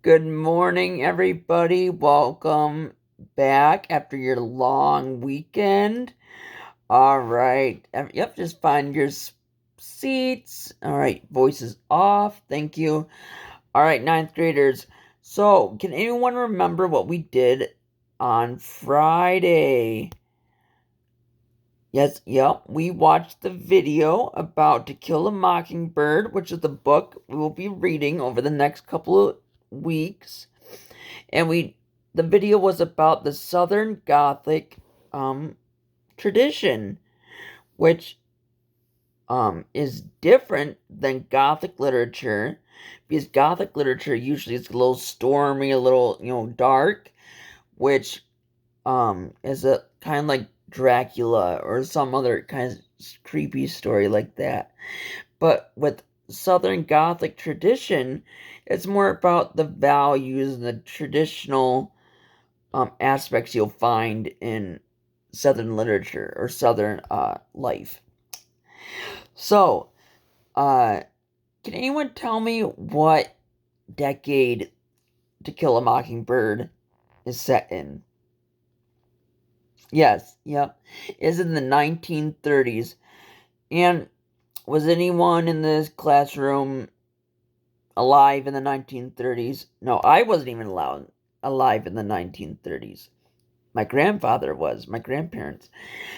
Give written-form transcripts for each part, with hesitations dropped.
Good morning, everybody. Welcome back after your long weekend. All right. Yep, just find your seats. All right, voices off. Thank you. All right, ninth graders. So, can anyone remember what we did on Friday? Yes, yep. We watched the video about To Kill a Mockingbird, which is the book we will be reading over the next couple of weeks. And the video was about the Southern Gothic tradition, which is different than Gothic literature, because Gothic literature usually is a little stormy, a little dark, which is a kind of like Dracula or some other kind of creepy story like that. But with Southern Gothic tradition, it's more about the values and the traditional aspects you'll find in Southern literature or Southern life. So, uh, can anyone tell me what decade To Kill a Mockingbird is set in? Yes, yep. Is in the 1930s. And was anyone in this classroom alive in the 1930s? No, I wasn't even alive in the 1930s. My grandfather was, my grandparents.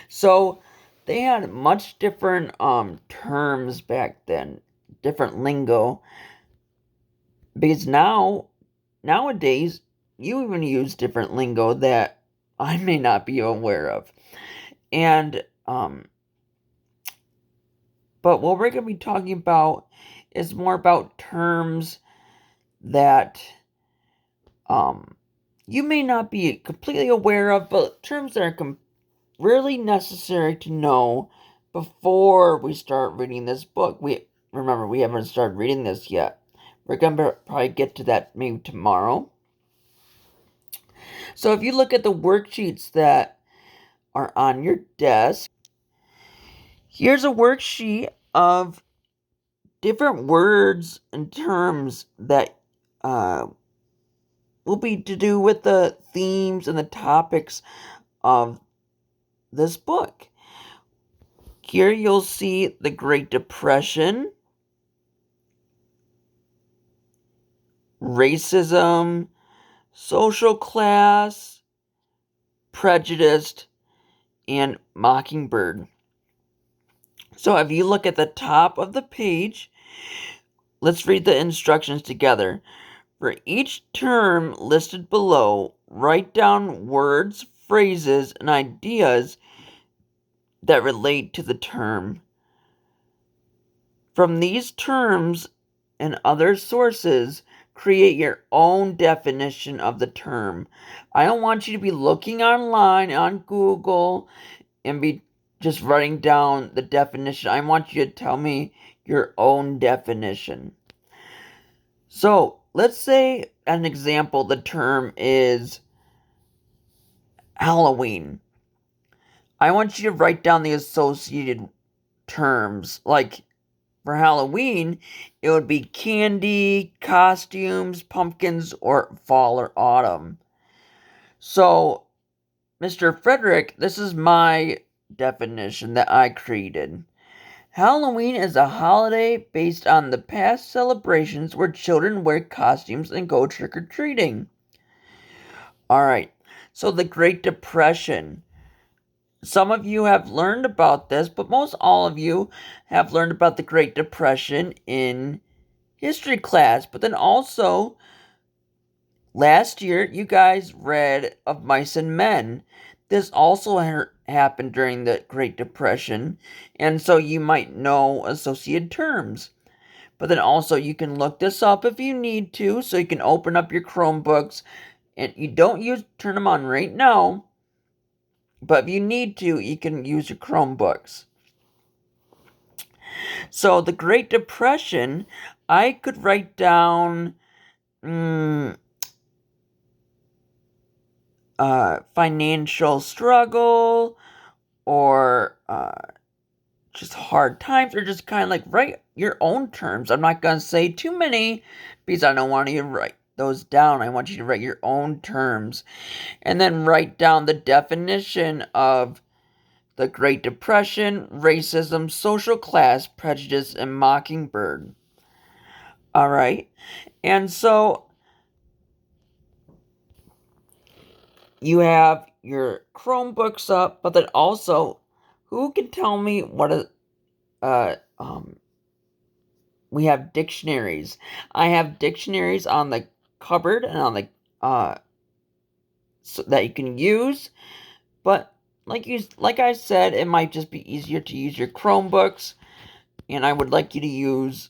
So they had much different terms back then, different lingo. Because nowadays you even use different lingo that I may not be aware of. And but what we're gonna be talking about is more about terms that you may not be completely aware of, but terms that are really necessary to know before we start reading this book. We haven't started reading this yet. We're gonna probably get to that maybe tomorrow. So if you look at the worksheets that are on your desk, here's a worksheet of different words and terms that will be to do with the themes and the topics of this book. Here you'll see the Great Depression, racism, social class, prejudiced, and mockingbird. So if you look at the top of the page, let's read the instructions together. For each term listed below, write down words, phrases, and ideas that relate to the term. From these terms and other sources, create your own definition of the term. I don't want you to be looking online on Google and be just writing down the definition. I want you to tell me your own definition. So, let's say an example, the term is Halloween. I want you to write down the associated terms. Like for Halloween, it would be candy, costumes, pumpkins, or fall or autumn. So, Mr. Frederick, this is my definition that I created. Halloween is a holiday based on the past celebrations where children wear costumes and go trick-or-treating. Alright, so the Great Depression. Some of you have learned about this, but most all of you have learned about the Great Depression in history class. But then also, last year, you guys read Of Mice and Men. This also happened during the Great Depression, and so you might know associated terms. But then also, you can look this up if you need to, so you can open up your Chromebooks, and you don't turn them on right now, but if you need to, you can use your Chromebooks. So, the Great Depression, I could write down financial struggle, or just hard times, or just kind of like write your own terms. I'm not going to say too many because I don't want you to write those down. I want you to write your own terms. And then write down the definition of the Great Depression, racism, social class, prejudice, and mockingbird. All right. And so you have your Chromebooks up, but then also, who can tell me what we have dictionaries. I have dictionaries on the cupboard and on the so that you can use, but like I said, it might just be easier to use your Chromebooks, and I would like you to use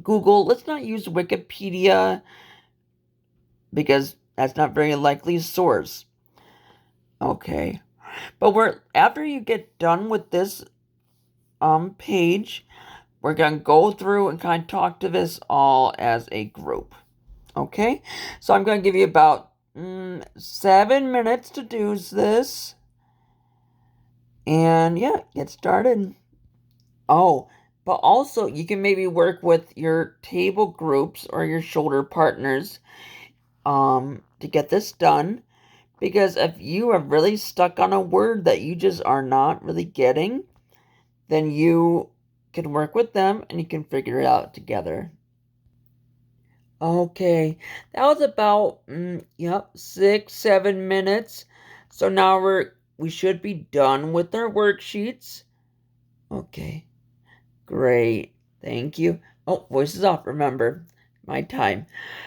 Google. Let's not use Wikipedia because that's not very likely source. Okay. But after you get done with this page, we're going to go through and kind of talk to this all as a group. Okay? So I'm going to give you about 7 minutes to do this. And yeah, get started. Oh, but also you can maybe work with your table groups or your shoulder partners to get this done. Because if you are really stuck on a word that you just are not really getting, then you can work with them and you can figure it out together. Okay, that was about 6-7 minutes. So now we should be done with our worksheets. Okay, great. Thank you. Oh, voice is off. Remember, my time.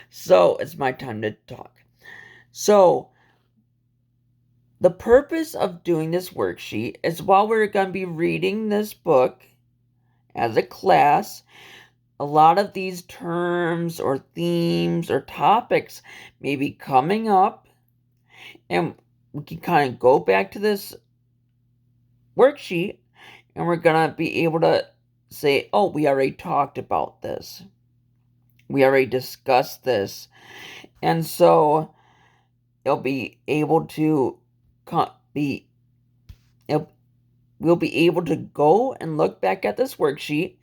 So it's my time to talk. So the purpose of doing this worksheet is while we're going to be reading this book as a class, a lot of these terms or themes or topics may be coming up, and we can kind of go back to this worksheet and we're going to be able to say, oh, we already talked about this. We already discussed this. And so it'll be able to we'll be able to go and look back at this worksheet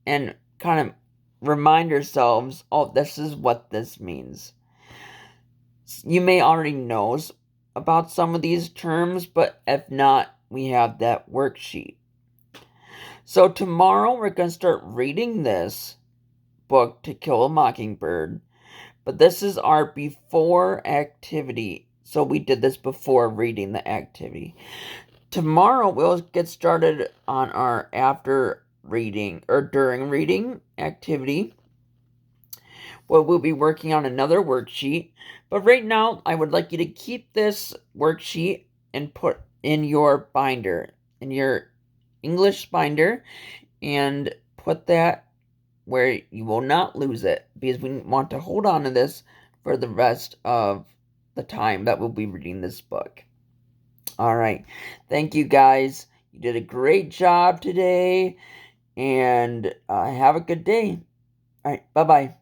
and kind of remind ourselves, oh, this is what this means. You may already know about some of these terms, but if not, we have that worksheet. So tomorrow we're going to start reading this book, To Kill a Mockingbird, but this is our before activity. So we did this before reading the activity. Tomorrow we'll get started on our after reading or during reading activity. Well, we'll be working on another worksheet. But right now, I would like you to keep this worksheet and put in your binder, in your English binder, and put that where you will not lose it, because we want to hold on to this for the rest of the time that we'll be reading this book. All right. Thank you, guys. You did a great job today, and have a good day. All right. Bye-bye.